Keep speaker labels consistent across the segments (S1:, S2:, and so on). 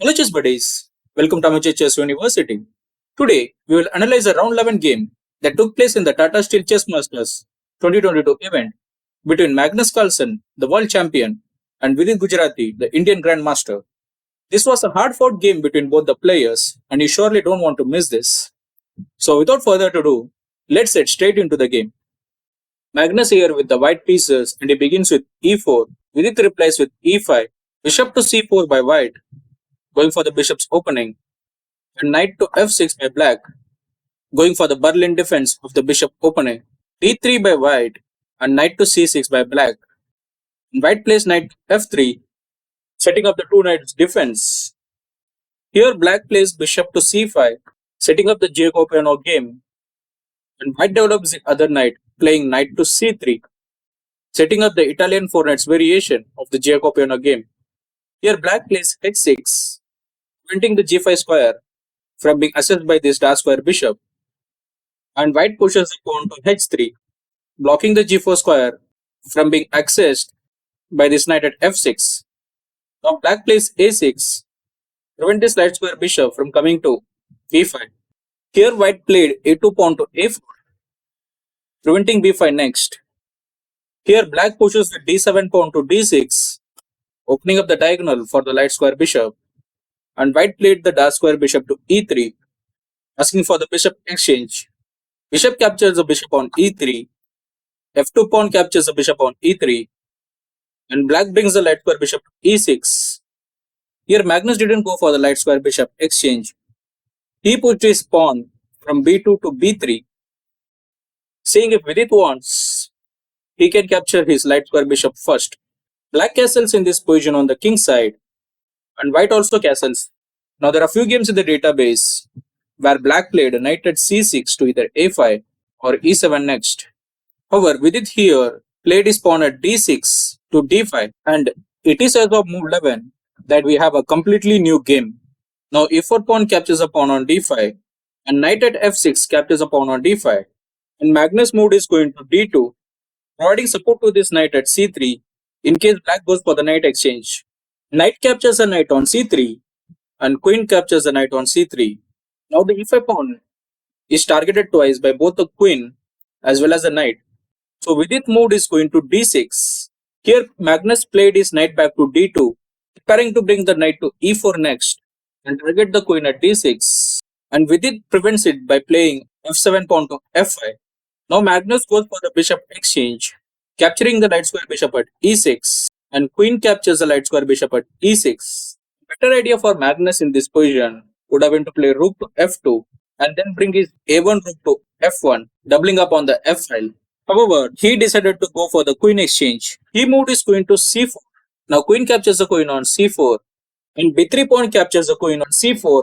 S1: Hello chess buddies, welcome to Amateur Chess University. Today we will analyze a round 11 game that took place in the Tata Steel Chess Masters 2022 event between Magnus Carlsen, the world champion, and Vidit Gujrathi, the Indian Grandmaster. This was a hard fought game between both the players and you surely don't want to miss this. So without further ado, let's get straight into the game. Magnus here with the white pieces and he begins with e4, Vidit replies with e5, bishop to c4 by white, going for the bishop's opening, and knight to f6 by black, going for the Berlin defense of the bishop opening, d3 by white, and knight to c6 by black. And white plays knight to f3, setting up the two knights defense. Here black plays bishop to c5, setting up the Jacobian game, and white develops the other knight, playing knight to c3, setting up the Italian four knights variation of the Jacobian game. Here black plays h6, preventing the g5 square from being accessed by this dark square bishop, and white pushes the pawn to h3, blocking the g4 square from being accessed by this knight at f6. Now black plays a6, prevent this light square bishop from coming to b5. Here white played a2 pawn to a4, preventing b5 next. Here black pushes the d7 pawn to d6, opening up the diagonal for the light square bishop, and white played the dark square bishop to e3, asking for the bishop exchange. Bishop captures the bishop on e3, f2 pawn captures the bishop on e3, and black brings the light square bishop to e6. Here Magnus didn't go for the light square bishop exchange. He pushed his pawn from b2 to b3, saying if Vidit wants, he can capture his light square bishop first. Black castles in this position on the king side, and white also castles. Now there are few games in the database where black played a knight at c6 to either a5 or e7 next. However, Vidit here played his pawn at d6 to d5, and it is as of move 11 that we have a completely new game. Now e4 pawn captures a pawn on d5, and knight at f6 captures a pawn on d5, and Magnus moved is going to d2, providing support to this knight at c3 in case black goes for the knight exchange. Knight captures a knight on c3, and queen captures a knight on c3. Now the e5 pawn is targeted twice by both the queen as well as the knight. So Vidit moved is going to d6. Here Magnus played his knight back to d2, preparing to bring the knight to e4 next and target the queen at d6. And Vidit prevents it by playing f7 pawn to f5. Now Magnus goes for the bishop exchange, capturing the light square bishop at e6, and queen captures the light square bishop at e6. Better idea for Magnus in this position would have been to play rook to f2 and then bring his a1 rook to f1, doubling up on the f file. However, he decided to go for the queen exchange. He moved his queen to c4. Now queen captures the queen on c4, and b3 pawn captures the queen on c4.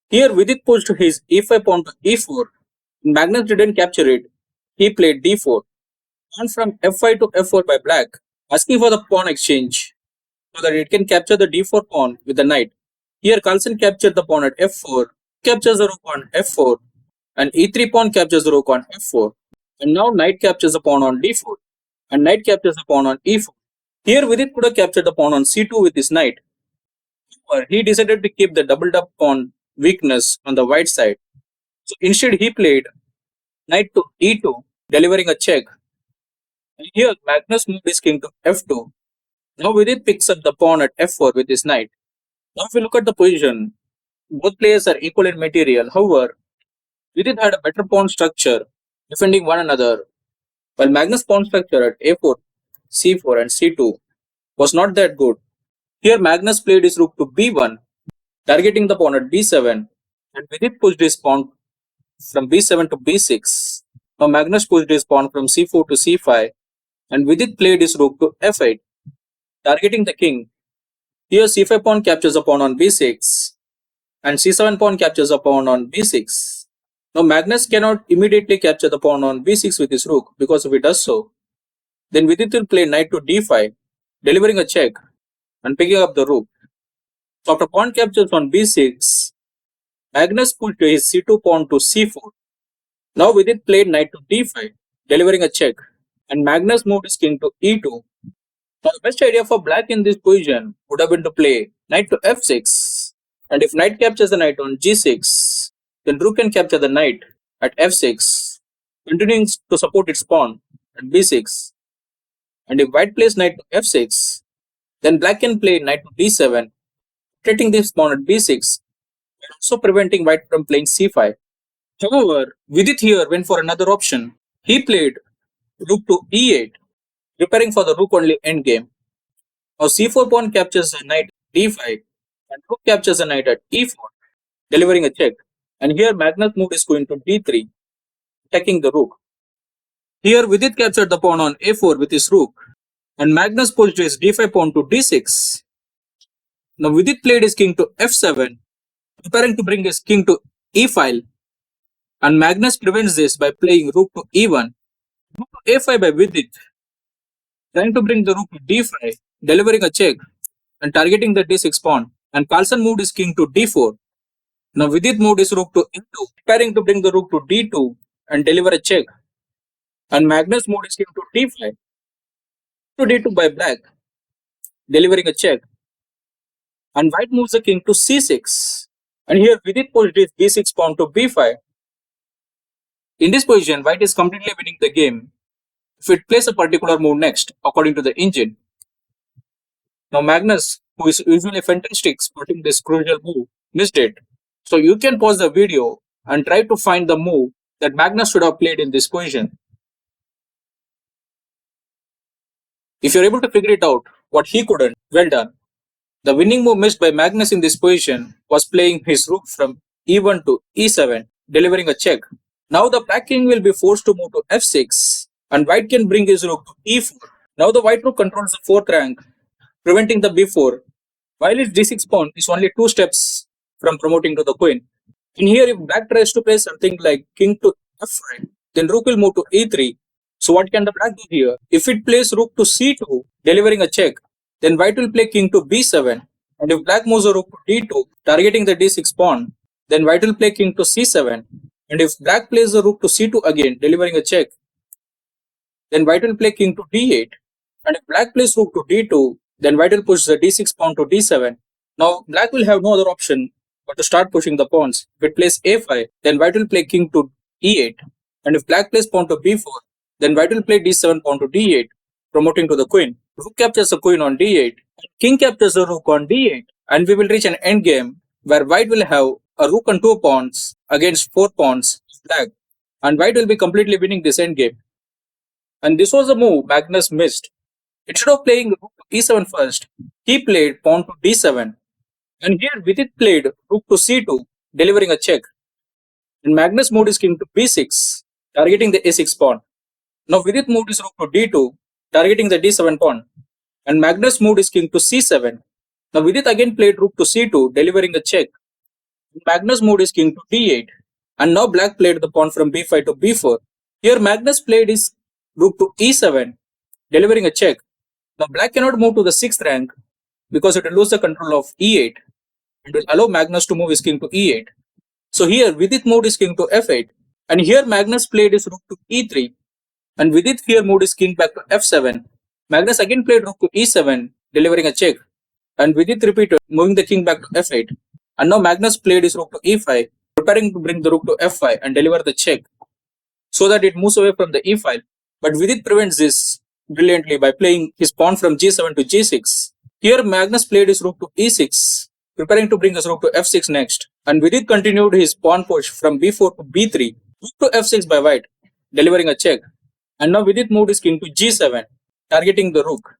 S1: Here Vidit pushed his e5 pawn to e4. Magnus didn't capture it. He played d4. Pawn from f5 to f4 by black, asking for the pawn exchange so that it can capture the d4 pawn with the knight. Here Carlsen captured the pawn at f4, captures the rook on f4, and e3 pawn captures the rook on f4. And now knight captures the pawn on d4, and knight captures the pawn on e4. Here Vidit could have captured the pawn on c2 with his knight. However, he decided to keep the doubled up pawn weakness on the white side. So instead he played knight to e2, delivering a check. And here Magnus moved his king to f2. Now Vidit picks up the pawn at f4 with his knight. Now if we look at the position, both players are equal in material. However, Vidit had a better pawn structure, defending one another, while Magnus' pawn structure at a4, c4 and c2 was not that good. Here Magnus played his rook to b1, targeting the pawn at b7, and Vidit pushed his pawn from b7 to b6. Now Magnus pushed his pawn from c4 to c5, and Vidit played his rook to f8, targeting the king. Here c5 pawn captures a pawn on b6, and c7 pawn captures a pawn on b6. Now Magnus cannot immediately capture the pawn on b6 with his rook, because if he does so, then Vidit will play knight to d5, delivering a check and picking up the rook. So after pawn captures on b6, Magnus pushed his c2 pawn to c4. Now Vidit played knight to d5, delivering a check, and Magnus moved his king to e2. Now the best idea for black in this position would have been to play knight to f6, And if knight captures the knight on g6, then rook can capture the knight at f6, continuing to support its pawn at b6. And if white plays knight to f6, then black can play knight to d7, protecting this pawn at b6, and also preventing white from playing c5. However, Vidit here went for another option. He played rook to e8, preparing for the rook only endgame. Now c4 pawn captures the knight d5, and rook captures the knight at e4, delivering a check. And here Magnus move is going to d3, attacking the rook. Here Vidit captured the pawn on a4 with his rook, and Magnus pushed his d5 pawn to d6. Now Vidit played his king to f7, preparing to bring his king to e file, and Magnus prevents this by playing rook to e1, rook to a5 by Vidit, trying to bring the rook to d5, delivering a check and targeting the d6 pawn. And Carlsen moved his king to d4. Now Vidit moved his rook to e2, preparing to bring the rook to d2 and deliver a check. And Magnus moved his king to d5 to d2 by black, delivering a check. And white moves the king to c6. And here Vidit pushed his b6 pawn to b5. In this position, white is completely winning the game if it plays a particular move next, according to the engine. Now Magnus, who is usually fantastic spotting this crucial move, missed it. So you can pause the video and try to find the move that Magnus should have played in this position. If you're able to figure it out, what he couldn't, well done. The winning move missed by Magnus in this position was playing his rook from e1 to e7, delivering a check. Now the black king will be forced to move to f6, and white can bring his rook to e4. Now the white rook controls the 4th rank, preventing the b4, while its d6 pawn is only 2 steps from promoting to the queen. And here if black tries to play something like king to f5, then rook will move to e3. So what can the black do here? If it plays rook to c2, delivering a check, then white will play king to b7. And if black moves a rook to d2, targeting the d6 pawn, then white will play king to c7. And if black plays the rook to c2 again, delivering a check, then white will play king to d8. And if black plays rook to d2, then white will push the d6 pawn to d7. Now black will have no other option but to start pushing the pawns. If it plays a5, then white will play king to e8. And if black plays pawn to b4, then white will play d7 pawn to d8, promoting to the queen. Rook captures the queen on d8, king captures the rook on d8, and we will reach an endgame where white will have a rook and 2 pawns against 4 pawns of black, and white will be completely winning this endgame. And this was a move Magnus missed. Instead of playing rook to e7 first, he played pawn to d7, and here Vidit played rook to c2, delivering a check. And Magnus moved his king to b6, targeting the a6 pawn. Now Vidit moved his rook to d2, targeting the d7 pawn, and Magnus moved his king to c7. Now Vidit again played rook to c2, delivering a check. Magnus moved his king to d8, and now black played the pawn from b5 to b4. Here Magnus played his rook to e7, delivering a check. Now black cannot move to the 6th rank because it will lose the control of e8 and will allow Magnus to move his king to e8. So here Vidit moved his king to f8, and here Magnus played his rook to e3, and Vidit here moved his king back to f7. Magnus again played rook to e7, delivering a check, and Vidit repeated, moving the king back to f8. And now Magnus played his rook to e5, preparing to bring the rook to f5 and deliver the check, so that it moves away from the e file. But Vidit prevents this brilliantly by playing his pawn from g7 to g6. Here Magnus played his rook to e6, preparing to bring his rook to f6 next, and Vidit continued his pawn push from b4 to b3, rook to f6 by white, delivering a check. And now Vidit moved his king to g7, targeting the rook.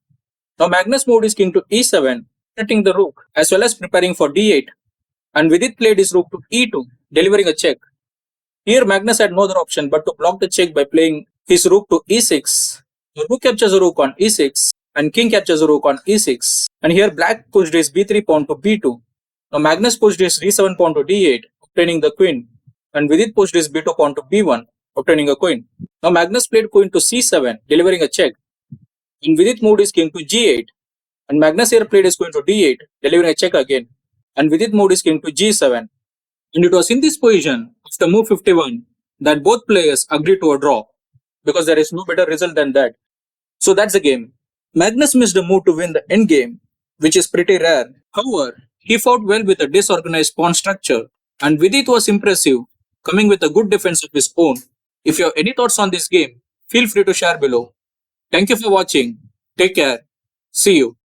S1: Now Magnus moved his king to e7, protecting the rook, as well as preparing for d8, and Vidit played his rook to e2, delivering a check. Here Magnus had no other option but to block the check by playing his rook to e6. The rook captures the rook on e6, and king captures the rook on e6. And here black pushed his b3 pawn to b2. Now Magnus pushed his d7 pawn to d8, obtaining the queen, and Vidit pushed his b2 pawn to b1, obtaining a queen. Now Magnus played queen to c7, delivering a check, and Vidit moved his king to g8, and Magnus here played his queen to d8, delivering a check again, and Vidit moved his king to g7. And it was in this position, after move 51, that both players agreed to a draw, because there is no better result than that. So that's the game. Magnus missed a move to win the endgame, which is pretty rare. However, He fought well with a disorganized pawn structure, and Vidit was impressive, coming with a good defense of his own. If you have any thoughts on this game, feel free to share below. Thank you for watching. Take care. See you.